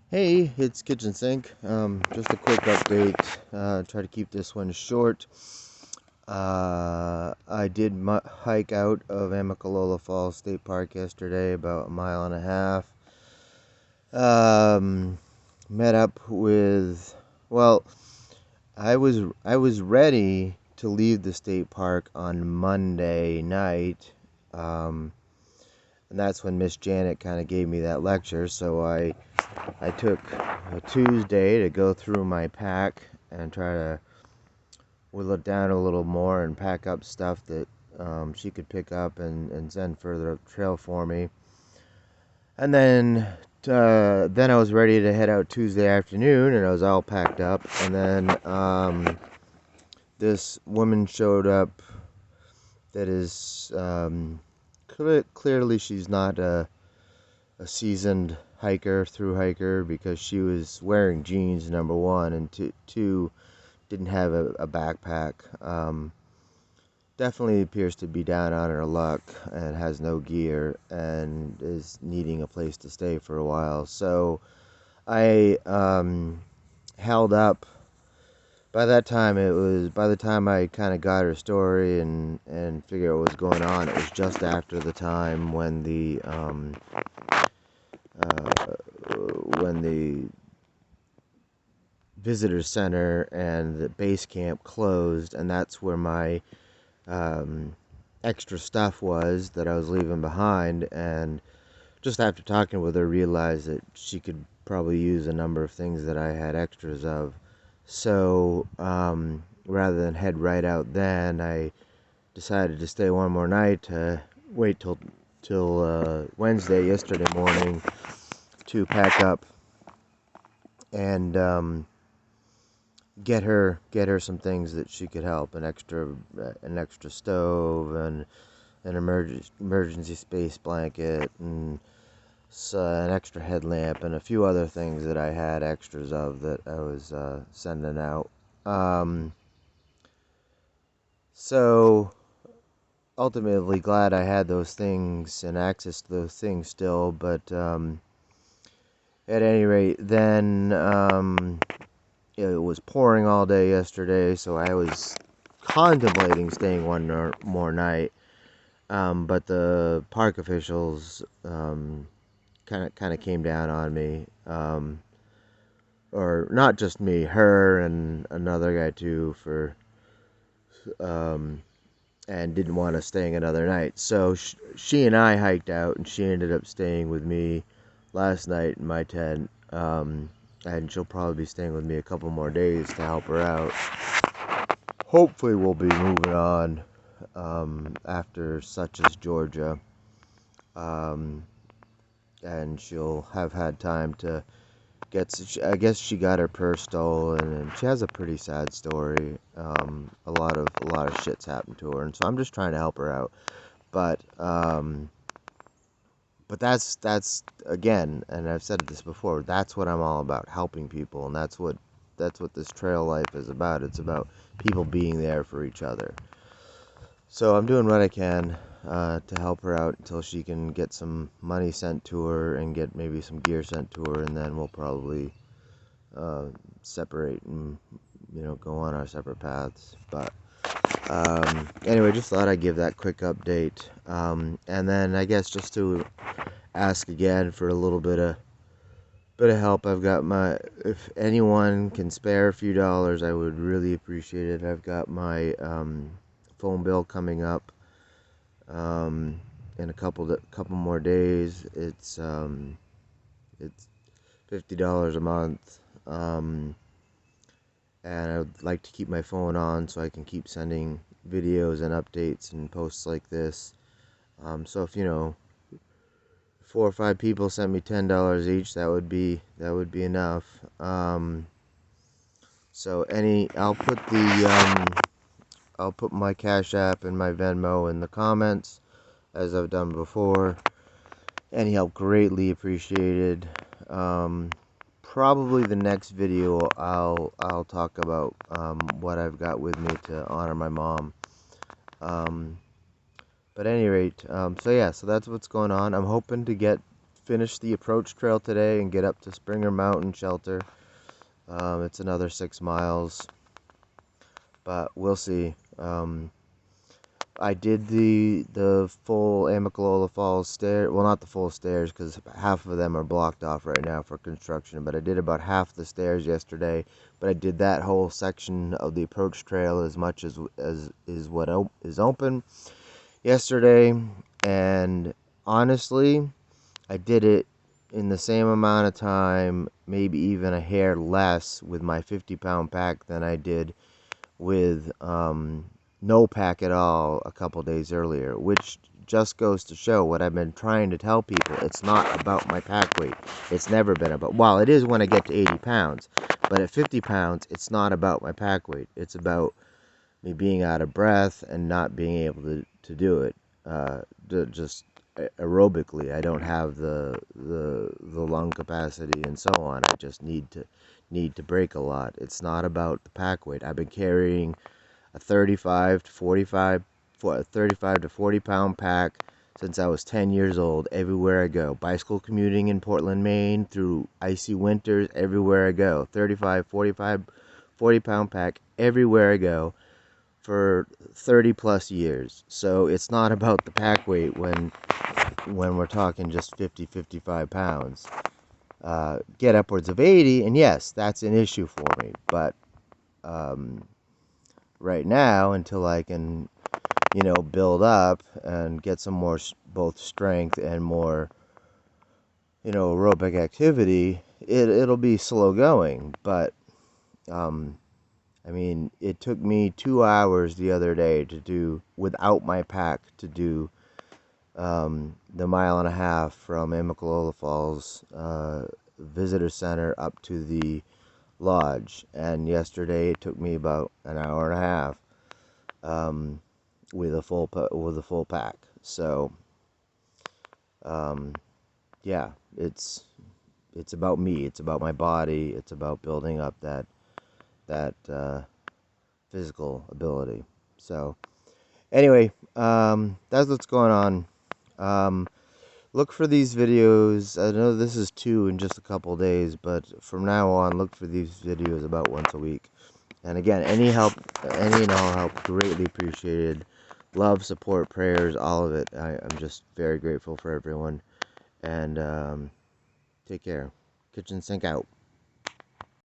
Hey, it's Kitchen Sink. Just a quick update. Try to keep this one short. I did hike out of Amicalola Falls State Park yesterday, about a mile and a half. Met up with, well, I was ready to leave the state park on Monday night. Um, and that's when Miss Janet kind of gave me that lecture. So I took a Tuesday to go through my pack and try to whittle it down a little more and pack up stuff that she could pick up and send further up the trail for me. And then I was ready to head out Tuesday afternoon, and I was all packed up. And then this woman showed up that is clearly she's not a seasoned through hiker, because she was wearing jeans, number one, and two didn't have a backpack. Definitely appears to be down on her luck and has no gear and is needing a place to stay for a while. So I held up. By the time I kind of got her story and figured out what was going on, it was just after the time when the visitor center and the base camp closed, and that's where my extra stuff was that I was leaving behind. And just after talking with her, realized that she could probably use a number of things that I had extras of. So rather than head right out then, I decided to stay one more night to wait till Wednesday, yesterday morning, to pack up and get her some things that she could help: an extra stove and an emergency space blanket, and an extra headlamp, and a few other things that I had extras of that I was sending out. So ultimately glad I had those things and access to those things still, but at any rate, then it was pouring all day yesterday, so I was contemplating staying one more night. But the park officials kind of came down on me, or not just me, her and another guy too, um, and didn't want us staying another night. So she and I hiked out, and she ended up staying with me last night in my tent. And she'll probably be staying with me a couple more days to help her out. Hopefully we'll be moving on after such as Georgia. And she'll have had time to I guess she got her purse stolen, and she has a pretty sad story. A lot of shit's happened to her, and so I'm just trying to help her out. But that's again, and I've said this before, that's what I'm all about: helping people, and that's what this trail life is about. It's about people being there for each other. So I'm doing what I can to help her out until she can get some money sent to her and get maybe some gear sent to her, and then we'll probably separate and go on our separate paths. But anyway, just thought I'd give that quick update, and then I guess just to ask again for a little bit of help. I've got if anyone can spare a few dollars, I would really appreciate it. I've got my phone bill coming up in a couple more days. It's $50 a month, and I'd like to keep my phone on so I can keep sending videos and updates and posts like this. So if 4 or 5 people sent me $10 each, that would be enough. So I'll put my Cash App and my Venmo in the comments, as I've done before. Any help greatly appreciated. Probably the next video I'll talk about what I've got with me to honor my mom. But at any rate, so that's what's going on. I'm hoping to get finish the approach trail today and get up to Springer Mountain Shelter. It's another 6 miles, but we'll see. I did the full Amicalola Falls stair. Well, not the full stairs because half of them are blocked off right now for construction. But I did about half the stairs yesterday. But I did that whole section of the approach trail as much as is what is open yesterday. And honestly, I did it in the same amount of time, maybe even a hair less, with my 50-pound pack than I did with no pack at all a couple days earlier, which just goes to show what I've been trying to tell people. It's not about my pack weight. It's never been about, well, it is when I get to 80 pounds, but at 50 pounds, it's not about my pack weight. It's about me being out of breath and not being able to do it. Just aerobically, I don't have the lung capacity and so on. I just need to break a lot. It's not about the pack weight. I've been carrying a 35 to 40 pound pack since I was 10 years old, everywhere I go. Bicycle commuting in Portland, Maine, through icy winters, everywhere I go. 35, 45, 40 pound pack everywhere I go for 30 plus years. So it's not about the pack weight when we're talking just 50, 55 pounds. Get upwards of 80, and yes, that's an issue for me. But right now, until I can, build up and get some more both strength and more, aerobic activity, it'll be slow going. But I mean, it took me 2 hours the other day to do, without my pack, to do the 1.5 miles from Amicalola Falls Visitor Center up to the lodge. And yesterday it took me about an hour and a half with a full pack. So yeah, it's about me. It's about my body. It's about building up that physical ability. So anyway, that's what's going on. Look for these videos. I know this is 2 in just a couple days, but from now on, look for these videos about once a week. And again, any help, any and all help, greatly appreciated. Love, support, prayers, all of it. I'm just very grateful for everyone. And take care. Kitchen sink out.